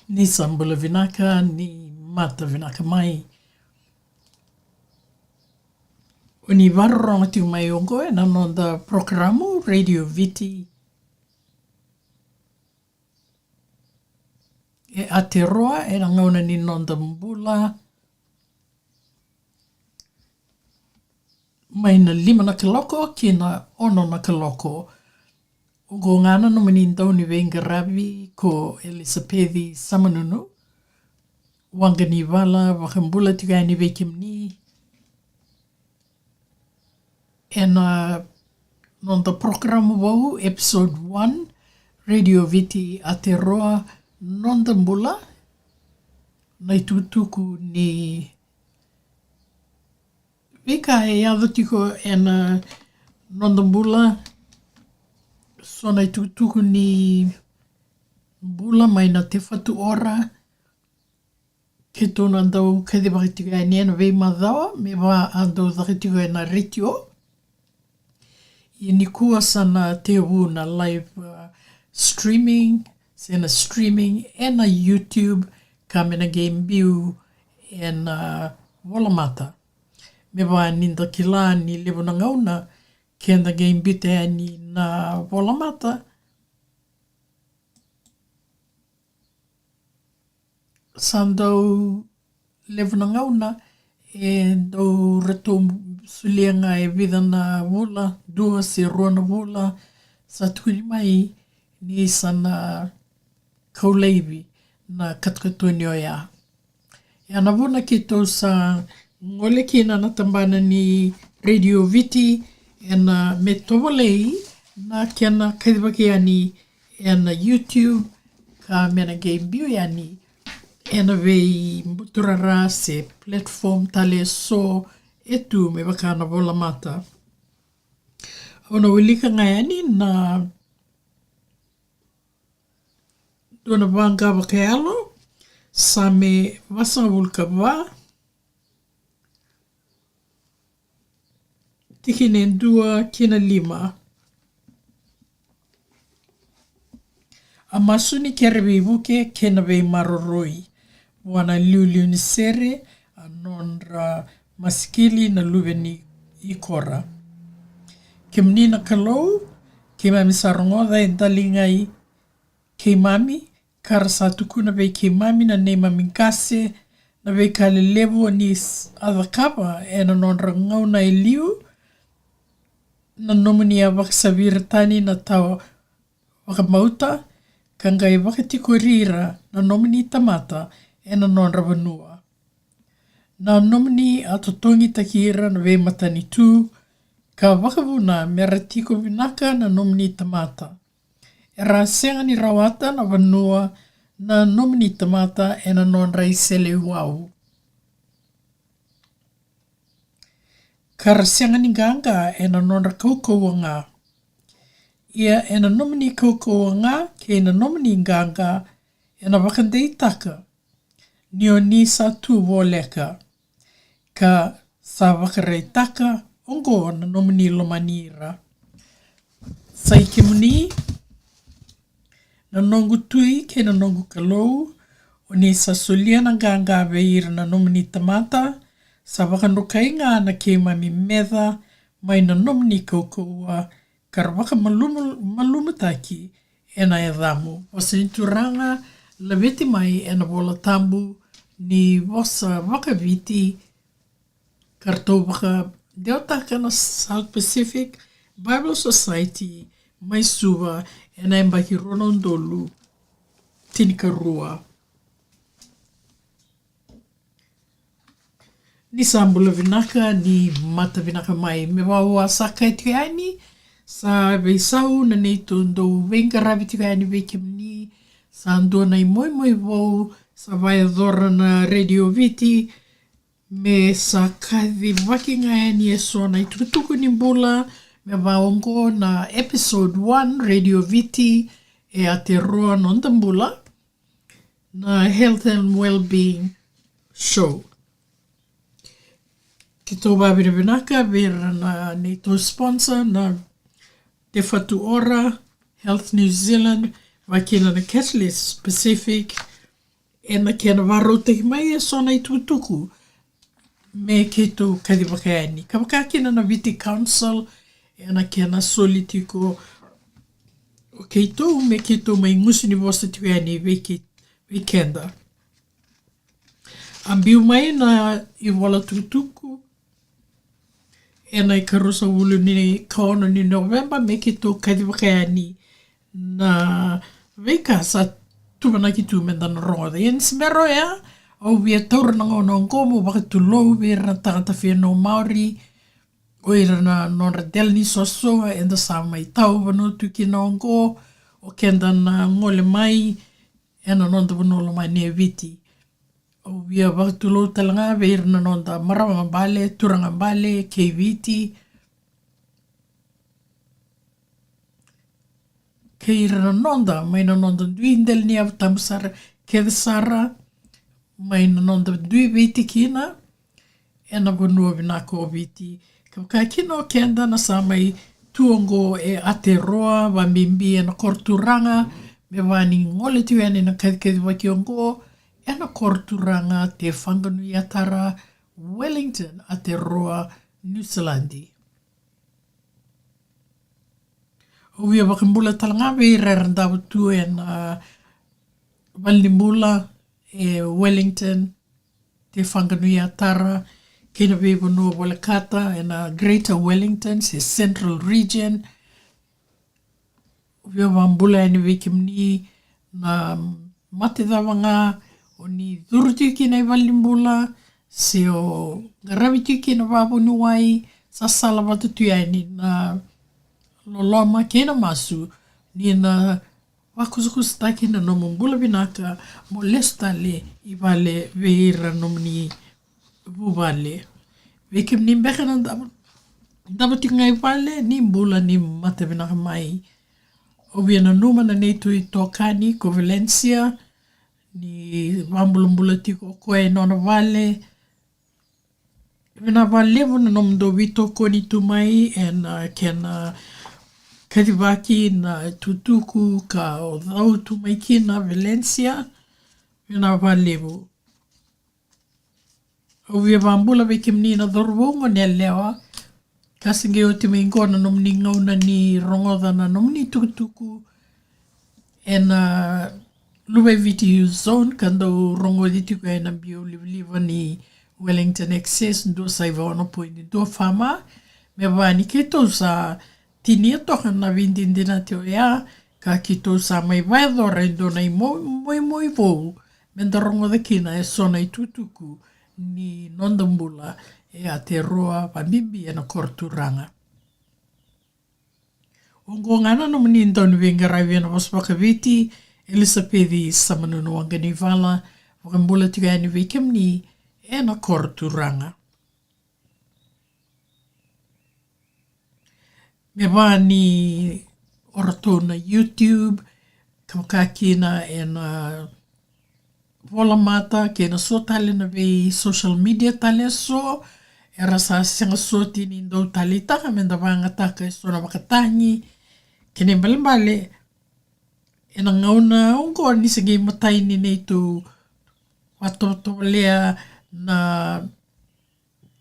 ni sambula vinaka, ni mata vinaka mai. O ni wararonga tiu mai ongo e nanonda programo Radio Viti e Aotearoa e ngauna ni Noda Bula mai na 5 na kiloko ki na 6 na kiloko. Ugo ngana no mani ndauni wenga ravi ko Elisapethi Samanunu. Wangani wala wakambula tigani wekimni. Ena nonda programa wau episode 1 Radio Viti Aotearoa Noda Bula. Nai tukutuku ni Vika e awatiko ena Noda Bula. So nai tukutuku ni bula mai na te whatu ora. Ke tōna andau kaide wakitiko e nena wei madhawa. Me wā andau wakitiko e na ritio. I ni kua sana te wu na live streaming. Sena streaming e na YouTube. Ka mena game view e na walamata. Me wā ninda ki la ni lewo na ngauna. Ke na game view te ni na walamata. Sandau lewo na ngauna. E dau rato sulianga e vida na wula. Dua se roa na wula. Sa tukuri mai ni sana kauleiwi na katukatuni o ia. Ia na wuna ki tau sa ngole ki na natambana ni Radio Viti e na me towalei na kia na kaidwaki ani e na YouTube ka mena game view ani e na wei muturara se platform tale so e tu me wakana wola mata. Ona wilika ngai ani na dona wanga wakaalo sa me wasanga wulka wa tikine ndua kina 5. A masuni kerewe wuke kena wei maroroi. Wana liuliu ni sere a nonra maskili na luwe ni ikora. Ke mnina kalou, ke mami sarongoda e dalingai ke mami, kara sa tukuna wei ke mami na ne mami kase, na wei kale lewo ni adhakapa e na nonra ngauna e liu, na nomini a wakasaviratani na tau wakamauta, ka ngai wakatiko rira na nomini tamata e na nonra wanua. Na nomini a totongi takira na wei matani tu, ka wakavuna mera tiko vinaka na nomini tamata. E ra senga ni rawata na wanua na nomini tamata e na nonra i sele wau. Kara senga ni ganga e na nonra kaukaua ngā. Ia e na nomini kaukaua ngā ke na nomini ganga e na wakandei taka. Nio ni sa tu woleka. Ka sa wakarei taka ongo na nomini lomanira. Sai ke muni na nongu tui ke na nongu kalou o ni sa solia na ganga veira na nomini tamata. Sa wakanukai ngā na ke mami medha mai na nomini kaukaua kar waka malumataki e na e dhamu. Wasa ni turanga la veti mai e na wola tambu ni wasa vaka-Viti kar tau waka deotaka na South Pacific Bible Society mai suwa e na embaki ronondolu tinikarua. Ni sambula vinaka, ni mata vinaka mai. Me wawa saka e tika ani, sa veisau na neito ndou wenga ravi tika ani wekemni, sa andua na i moi moi wau, sa vai adhora na Radio Viti, me sa kathi waki ngai ani e so na i tukutuku ni bula, me waongo na episode 1 Radio Viti e Aotearoa Noda Bula, na Health and Wellbeing Show. Ki tō wāwira vinaka, vera na nei tō sponsor na Te Whatu Ora, Health New Zealand, Wakina na Catalyst Pacific, Ena kena warau te mai e sona I tukutuku me ke tō kariwakaani. Ka wakakina na Viti Council ena kena soli tiko o kei tō me ke tō mai ngusi ni Vosa Te-Whanganui weekenda. Ambiu mai na I wala tukutuku ena I karosa ulu ni kaono ni November me ke tō kariwakaani na weka sa tūmana ki tū me dana rongoda. Ien simero ea, au wia taura na ngau na ngomo waka tu lou wia na tangata whenau Māori o ira na nora delni sosoa e nda sa mai tau wanotu ki na ngo o kenda na ngole mai e na nonda wanola mai ne Viti. Au wia waka tu lou talanga wia ira na nonda marawa mbale, turanga mbale, kei Viti. Kei ira na nonda, mai na nonda duindel ni au tamusara kedasara, mai na nonda dui Viti kina, e na wanua winako o Viti. Ka kina o kenda na sa mai tuongo e Aotearoa, wa mimbi e na Koro Turaga, me wani ngole Te-Whanganui na kadikadi waki o ngo, e na Koro Turaga, Te-Whanganui-a-Tara, Wellington, Aotearoa, New Zealandi. O wia wakambula talanga we rarandawa tu e na Bula e Wellington, Te-Whanganui-a-Tara, kena we wanoa walakata e na Greater Wellington, se Central Region. O wia wambula e ni wekimni na matedawanga o ni dhurutu ki nei Bula, se o garawitu ki na wawanuai, sa salavata tuiani na loloma kena masu ni na wakusukus taki na nomo mbula binaka mo lestale I wale veira nomni wale. Wekem ni mbeka na dabati ngai wale ni mbula ni mate binaka mai. O wia na numa na neitu I tokani ko Valencia ni wambula mbula tiko koe nona wale. Vina wale na nomdo wito koni tumai and kena kariwaki na tutuku ka o dhau tumaiki na Valencia, vina walewu. O wia wambula wekimni na dhorwongo ne lewa, kasinge o te maingo na nomni ngauna ni rongoda na nomni tukutuku, e na luwe Viti zone kando rongo ditiko e na bio liva ni Wellington Access, ndo saiva ono poini, ndo fama, me wani keto sa tinia toka na vindindina te o ea, ka kito sa mai waedora I do nei moi vou, menda rongo da kina e sona I tutuku ni Noda Bula e Aotearoa, Wamimbi e na Koro Turaga. Ongo ngana no mani ndonu wengarai wena was vaka-Viti, Elisapethi samanunu wanganivala, wakambula Te-Whanganui wekimni e na Koro Turaga. Me wani orato na YouTube, kawakakina e na wola mata, ke na so tale na we social media tale so, e rasa senga so tini ndou tale taka, menda wangataka e so na wakatangi, ke ne mbale, e na ngauna ungo nisage matai ni neitu watoto lea na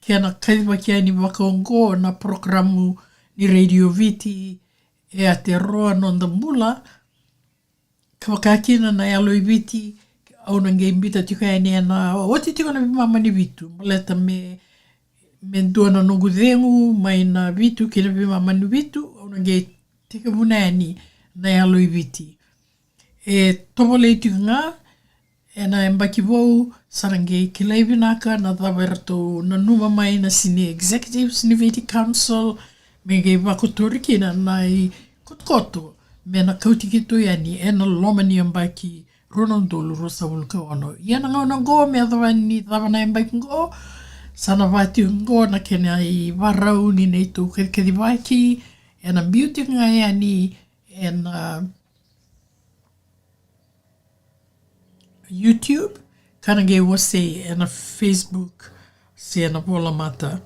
ke na kaiwaki ni wakaongo na programu ni Radio Viti e Aotearoa Noda Bula, kawakakina na aloi Viti, au na ngei mbita Te-Whanganui na oti tiko na mama ni vitu, baleta me dua na nungu dhengu, mai na vitu kina mama ni vitu, au na ngei tika vunani na aloi Viti. E topole tiko ngā, e na mbaki vau, sarangei kilai vinaka na dhawerato na numa mai na sini executives ni Viti Council, me ngei wakotoriki na nai kotkoto, me na kautikito yani e na loma ni mbaki ronondolu rosa wulka ono. Ia na ngau na ngo, me adhawani dhawana mbaki ngo, sana vati ngo na kena I warau ni neitu kadiwaki, e na beauty nga yani, e na YouTube, kana ngei wase e na Facebook, se na wola mata.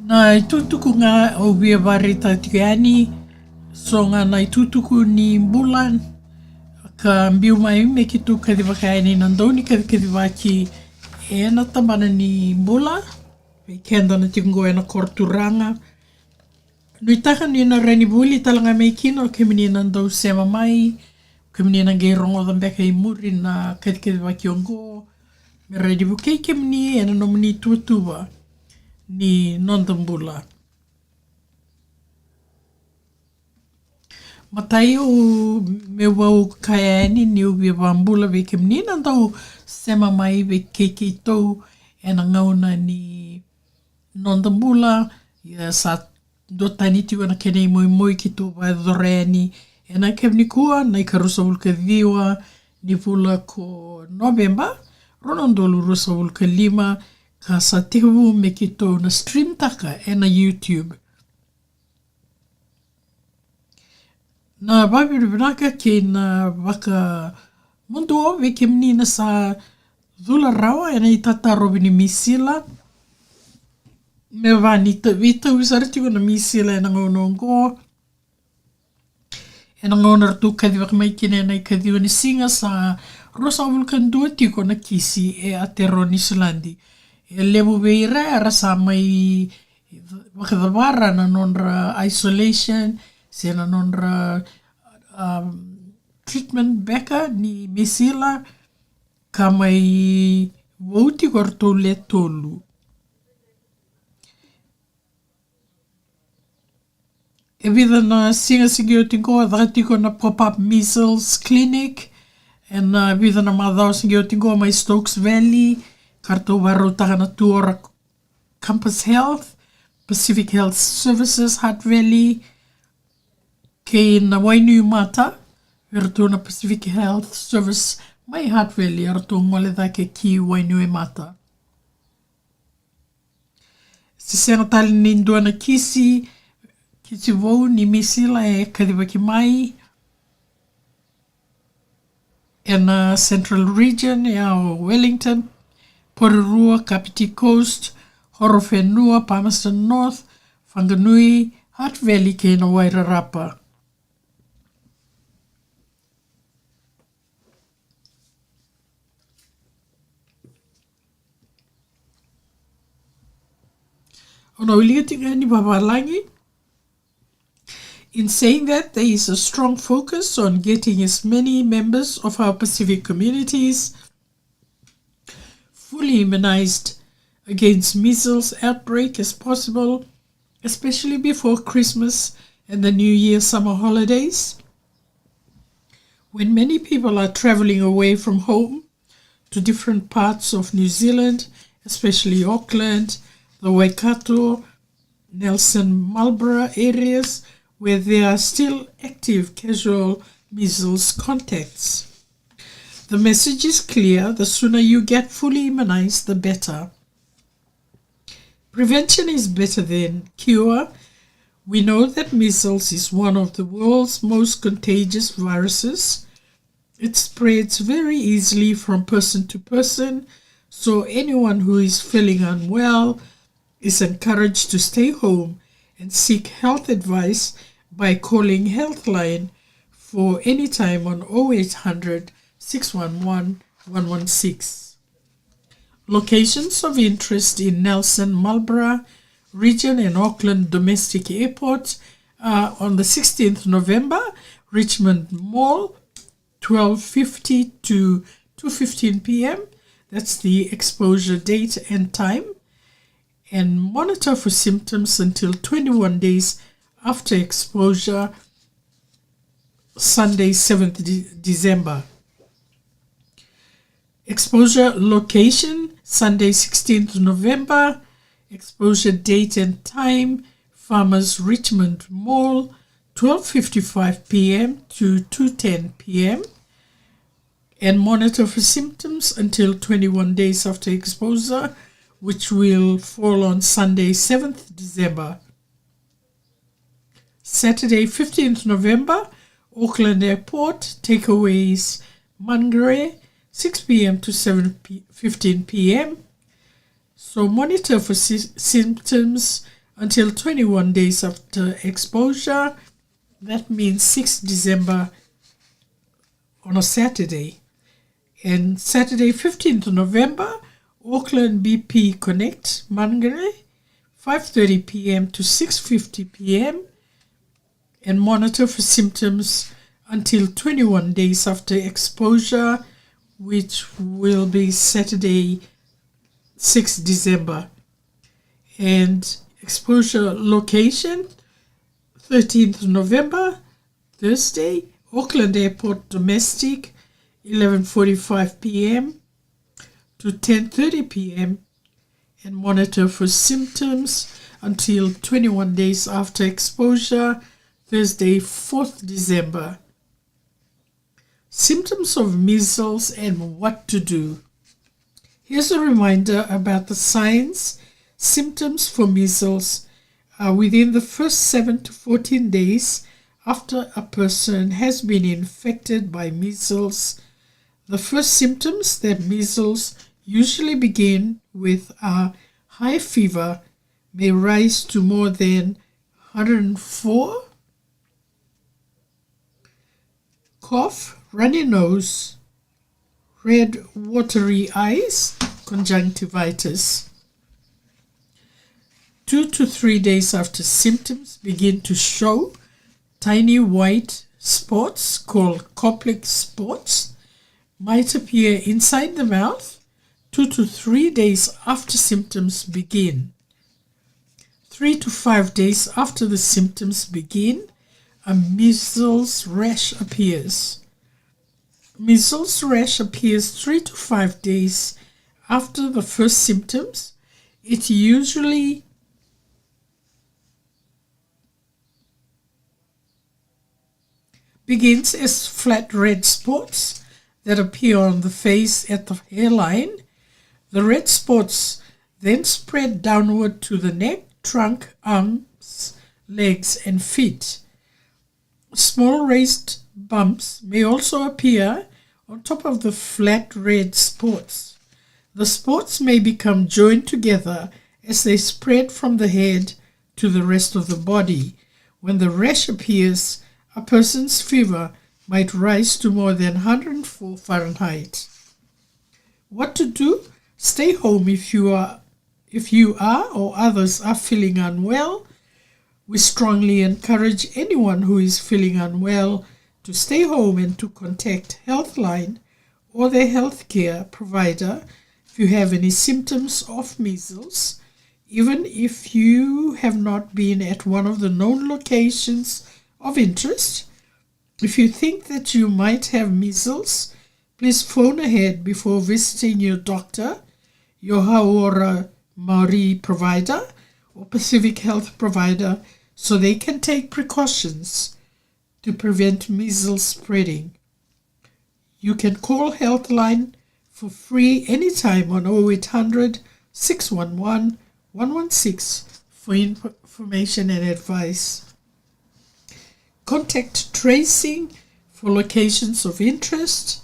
Na i tutuku ngā o via vareta tike ani, so ngā na i tutuku ni bulan, ka mbiu mai me ki tu kadi wakaini nandoni kadi waki e na tamana ni bula, e kenda na tikungo e na Koro Turaga. Nui taka ni na reni buli talanga mei kino ke mini nandau sema mai, ke mini nangai rongo dhambeka i muri na kadi waki ongo, me reidi bukei ke mini e na nomini tuatua ni Noda Bula. Matai o me wau kaiani ni ubi wambula ve ke mini nandau sema mai ve keiki tau e na ngauna ni Noda Bula ia sa do tani tiu ana kenei moi ki tō vai dhoreani e na ke mini kua nei ka rusa ulka dhiwa ni vula ko November ronondolu rusa ulka 5 ka sa tehu me ki tō na stream taka e na YouTube. Na wabirubraka ke na waka mundu o ve ke mini na sa dhula rawa e na i tatarobi ni misila. Me wani vita usariti ko na misila e na ngonongo. E na ngona ratu kadi wakamai kine na i kadi wani singa sa rosa vulkan dua tiko na kisi e Aotearoa ni Silandi. E lebu veira ara sa mai wakadawara na nonra isolation, se na nonra treatment beka ni misila ka mai wauti korto le tolu. E vida na singa o tingo adratiko na pop-up measles clinic e na vida na madhao singa o tingo mai Stokes Valley karto waro taka na tuora Campus Health, Pacific Health Services, Hutt Valley, ke na Wellington, werato na Pacific Health Service mai Hutt Valley, arato ngole dhake ki Wellington. Si senga tali nindua na kisi vou ni misila e kadiwaki mai e na Central Region e au Wellington, Porirua, Kapiti Coast, Horowhenua, Palmerston North, Whanganui, Hutt Valley ke na Wairarapa. Ona ulia tinga ni babalangi. In saying that, there is a strong focus on getting as many members of our Pacific communities fully immunized against measles outbreak as possible, especially before Christmas and the New Year summer holidays, when many people are traveling away from home to different parts of New Zealand, especially Auckland, the Waikato, Nelson, Marlborough areas, where there are still active casual measles contacts. The message is clear: the sooner you get fully immunized, the better. Prevention is better than cure. We know that measles is one of the world's most contagious viruses. It spreads very easily from person to person, so anyone who is feeling unwell is encouraged to stay home and seek health advice by calling Healthline for any time on 0800 611 116. Locations of interest in Nelson, Marlborough region and Auckland domestic airport are on the 16th November, Richmond Mall, 12:50 to 2:15 p.m. That's the exposure date and time. And monitor for symptoms until 21 days after exposure, Sunday, 7th December. Exposure location, Sunday, 16th November. Exposure date and time, Farmers Richmond Mall, 12:55 p.m. to 2:10 p.m. And monitor for symptoms until 21 days after exposure, which will fall on Sunday, 7th December. Saturday, 15th November, Auckland Airport, takeaways Mangere, 6 p.m. to 7:15 p.m. So monitor for symptoms until 21 days after exposure. That means 6 December on a Saturday. And Saturday, 15th November, Auckland BP Connect, Mangere, 5:30 p.m. to 6:50 p.m. and monitor for symptoms until 21 days after exposure, which will be Saturday, 6 December. And exposure location, 13th November, Thursday, Auckland Airport Domestic, 11:45 p.m. to 10:30 p.m. and monitor for symptoms until 21 days after exposure, Thursday, 4th December. Symptoms of measles and what to do. Here's a reminder about the signs. Symptoms for measles are within the first 7 to 14 days after a person has been infected by measles. The first symptoms that measles usually begin with are high fever, may rise to more than 104, cough, runny nose, red watery eyes, conjunctivitis. 2 to 3 days after symptoms begin to show, tiny white spots called Koplik spots might appear inside the mouth 2 to 3 days after symptoms begin. 3 to 5 days after the symptoms begin, a measles rash appears. Measles rash appears 3 to 5 days after the first symptoms. It usually begins as flat red spots that appear on the face at the hairline. The red spots then spread downward to the neck, trunk, arms, legs, and feet. Small raised bumps may also appear on top of the flat red spots. The spots may become joined together as they spread from the head to the rest of the body. When the rash appears, a person's fever might rise to more than 104 Fahrenheit. What to do? Stay home if you are or others are feeling unwell. We strongly encourage anyone who is feeling unwell to stay home and to contact Healthline or their healthcare provider if you have any symptoms of measles, even if you have not been at one of the known locations of interest. If you think that you might have measles, please phone ahead before visiting your doctor, your Hauora Maori provider or Pacific Health provider so they can take precautions to prevent measles spreading. You can call Healthline for free anytime on 0800 611 116 for information and advice. Contact tracing for locations of interest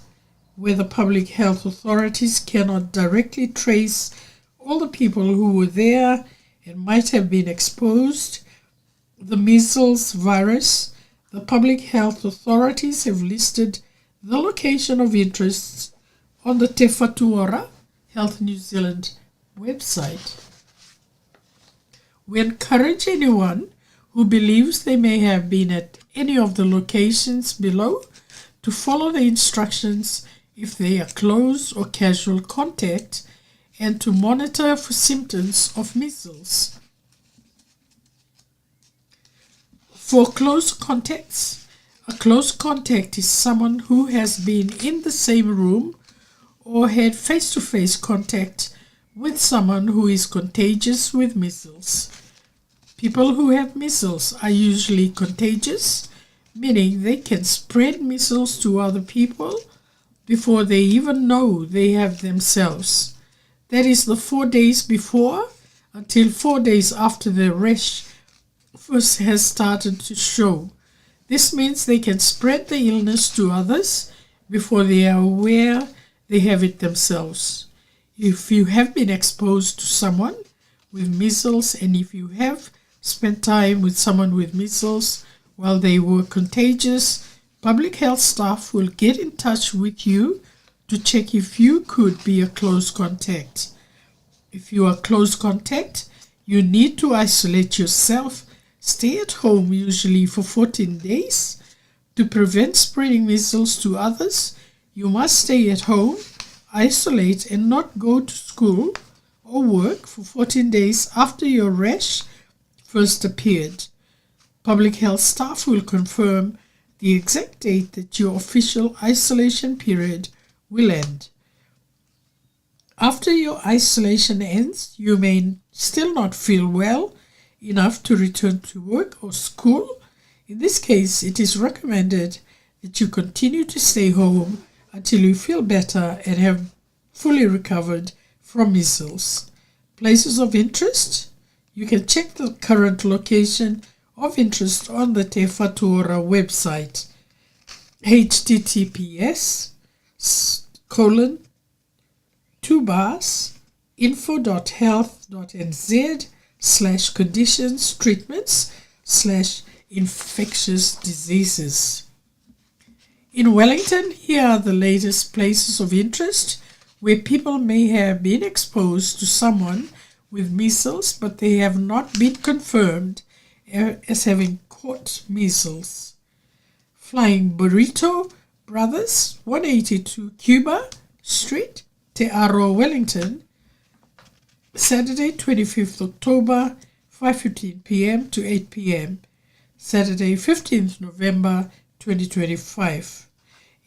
where the public health authorities cannot directly trace all the people who were there and might have been exposed. The measles virus, the public health authorities have listed the location of interest on the Te Whatuora Health New Zealand website. We encourage anyone who believes they may have been at any of the locations below to follow the instructions if they are close or casual contact and to monitor for symptoms of measles. For close contacts, a close contact is someone who has been in the same room or had face-to-face contact with someone who is contagious with measles. People who have measles are usually contagious, meaning they can spread measles to other people before they even know they have themselves. That is the 4 days before until 4 days after the rash first has started to show. This means they can spread the illness to others before they are aware they have it themselves. If you have been exposed to someone with measles and if you have spend time with someone with measles while they were contagious, public health staff will get in touch with you to check if you could be a close contact. If you are close contact, you need to isolate yourself, stay at home usually for 14 days. To prevent spreading measles to others, you must stay at home, isolate and not go to school or work for 14 days after your rash first appeared. Public health staff will confirm the exact date that your official isolation period will end. After your isolation ends, you may still not feel well enough to return to work or school. In this case, it is recommended that you continue to stay home until you feel better and have fully recovered from measles. Places of interest. You can check the current location of interest on the Te Whanganui-a-Tara website. https://info.health.nz/conditions/treatments/infectious diseases. In Wellington, here are the latest places of interest where people may have been exposed to someone with measles, but they have not been confirmed as having caught measles. Flying Burrito Brothers, 182 Cuba Street, Aotearoa, Wellington, Saturday 25th October, 5:15 p.m. to 8 p.m. Saturday 15th November 2025.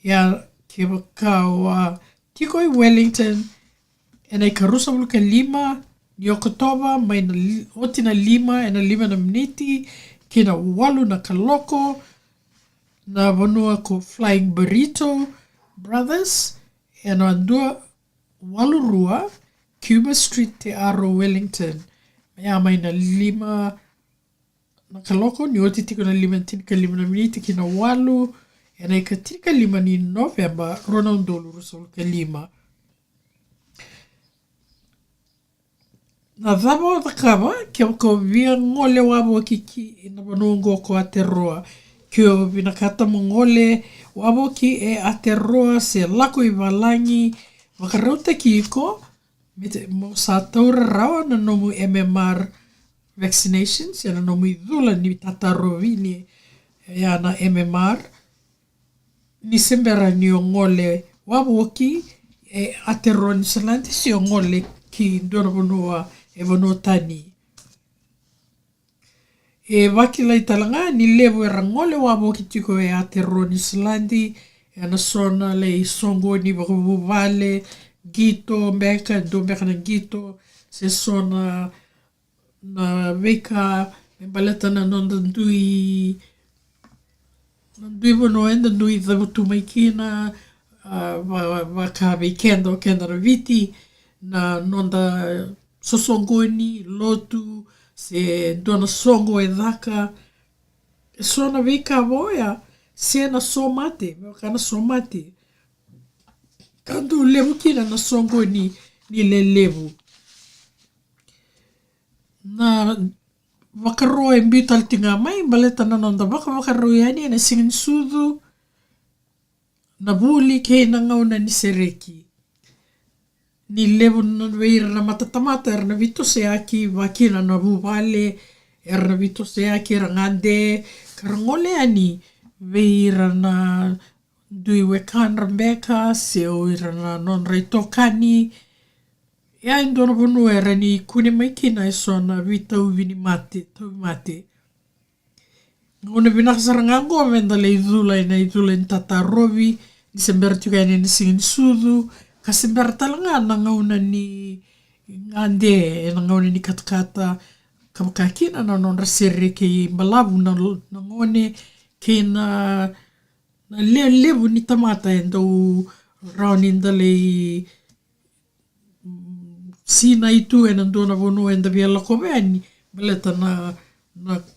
Ya ke wakawa tikoi Wellington ena ikarusa muluka 5 ni Oktoba mai na otina 5 ena 5 na miniti kina 8 na kaloko na vanua ko Flying Burrito Brothers ena andua 8 Cuba Street Aotearoa, Wellington. Ya mai na 5 na kaloko ni oti tiko na 5 tika 5 na miniti kina 8 ena ikatika 5 ni November rona undolu rusol ka 5. Na dhabo dhakaba kia ko via ngole wabo kiki ina vanungo ko Aotearoa. Kio binakata mongole wabo ki e Aotearoa se lako I valangi wakarauta kiko mo sa taura rawa na nomu MMR vaccinations ya na nomu idhula ni tatarovi ni ya na MMR ni sembera ni ngole wabo ki e Aotearoa ni salante si ngole ki ndona vanua e vanua tani. E wakila I talanga ni levo e rangole wabo ki tiko e Aotearoa ni salandi e na sona le songo ni wakuvuvale gito mbeka do mbeka na gito se sona na veka e baleta na nonda ndui bono enda ndui dhavutu maikina vaka-Viti kenda viti na nonda sosongoni lotu se dona songo e dhaka e sona veka voya se na somate kana somate kandu levu kina na songo ni le levu na wakaroa e mbital tinga mai baleta na nonda wakaroa yani na singin sudu na buli ke na ngauna ni sereki ni levu na weira na matatamata erna vito se aki wakina na buvale erna vito se aki rangande karangole ani weira na dui wekan rambeka se oira na non reitokani ya indona vonu era ni kune maikina e sona vita uvini mate tau mate ngone binaksarangango venda le idhula in tatarovi ni sembera tuka ni singin sudu kasembera talanga na ngauna ni ngande na ngauna ni katakata kamakakina na non rasere ke mbalavu na ngone ke na levu ni tamata endo rauninda le sina itu ena ndona vono enda via lakoveni baleta na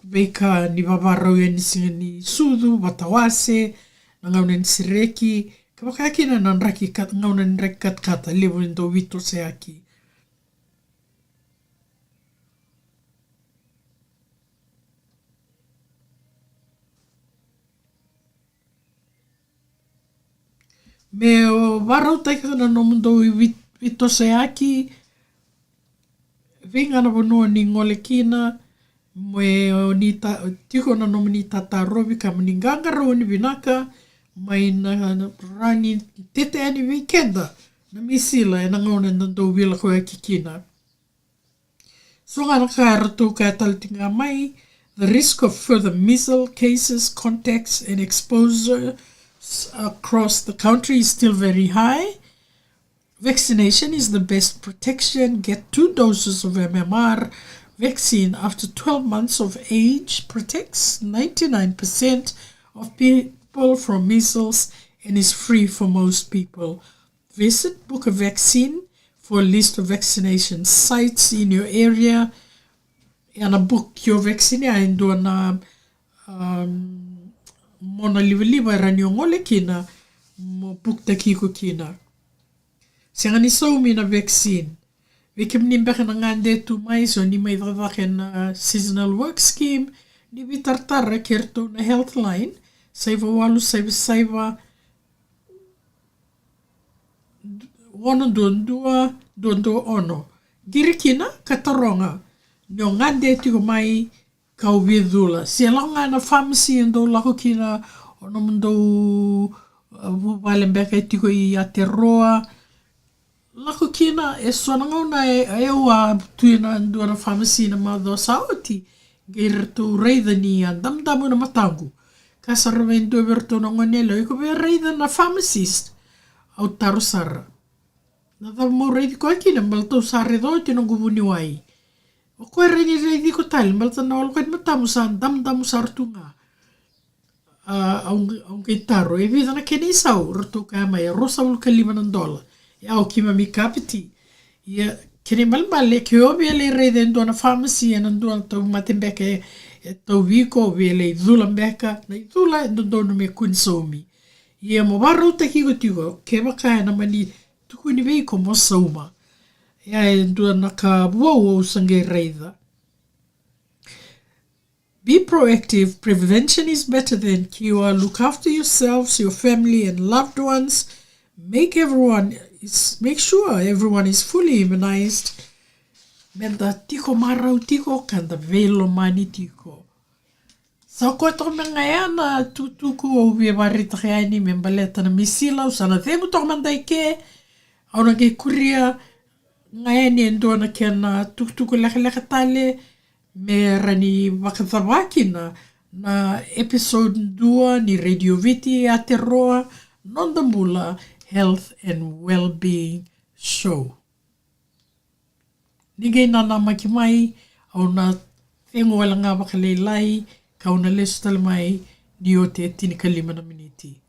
veka ni vavarau ni singani sudu watawase na ngauna ni sireki kamakakina na nraki kat ngauna ni reki katkata levu endo vito seaki Me o warau taika na no mundo I vitose aki, vinga na vanua ni ngole kina, me o ni tiko na no ni tatarovi ka mani ngangara o ni vinaka, mai na rani tete ani weekenda, na misila e na ngona na do wila koe aki kina. So ngana ka rato ka talitinga mai, the risk of further measles cases, contacts and exposure across the country is still very high. Vaccination is the best protection. Get 2 doses of MMR vaccine after 12 months of age. Protects 99% of people from measles and is free for most people. Visit Book a Vaccine for a list of vaccination sites in your area. And a book your vaccine and do na mona liwa rani o ngole kina mo book ta kiko kina. Sianga ni so mina vaccine. Wikim ni mbeke na ngande tu mai so ni mai vavake na seasonal work scheme ni vitartara kerto na health line saiva walu saiva wono duondua ono. Girikina kataronga nyo ngande tiko mai kau vidula. Sia longa na pharmacy ndo lako kina ono mundo walembeka tiko I Aotearoa. Lako kina e sonanga una e ua tuina ndua na pharmacy na madho saoti. Gerto reida ni damdamu na matangu. Kasarawe ndo verto na ngonelo. Iko be reida na pharmacist. Aotearoa sara. Na mo reidi ko kina malto sare do tino ngubuni wai. O koe reidi ko tali malta na wala koe matamu sa damdamu sartunga. Aung kei taro. E vida na kene isau. Rato ka mai. Rosa ulu ka $5. Ya o kima mi kapiti. Ya kene malmale ke o vele reide ndo na pharmacy na ndo na tau matembeke e tau wiko vele idhula mbeka na idhula ndo no me kunsomi. Ya mo warau te kiko tiko ke makaya na mani tukuni wiko mo sauma. Ya ndo na ka wow sange reida. Be proactive. Prevention is better than cure. Look after yourselves, your family and loved ones. Make sure everyone is fully immunized. Menda tiko marau tiko kanda velo mani tiko. Sa koe toko me ngai ana tukutuku o ue warita kai ni me baleta na misila usana themu toko mandai ke auna ke kuria ngai ni endo na ke na tukutuku leka tale me rani vaka-Viti na episode 2 ni Radio Viti Aotearoa Noda Bula Health and Wellbeing Show. Nige nana maki mai au na whengo wala ngā waka leilai kauna lesu tala mai ni o te 5 miniti.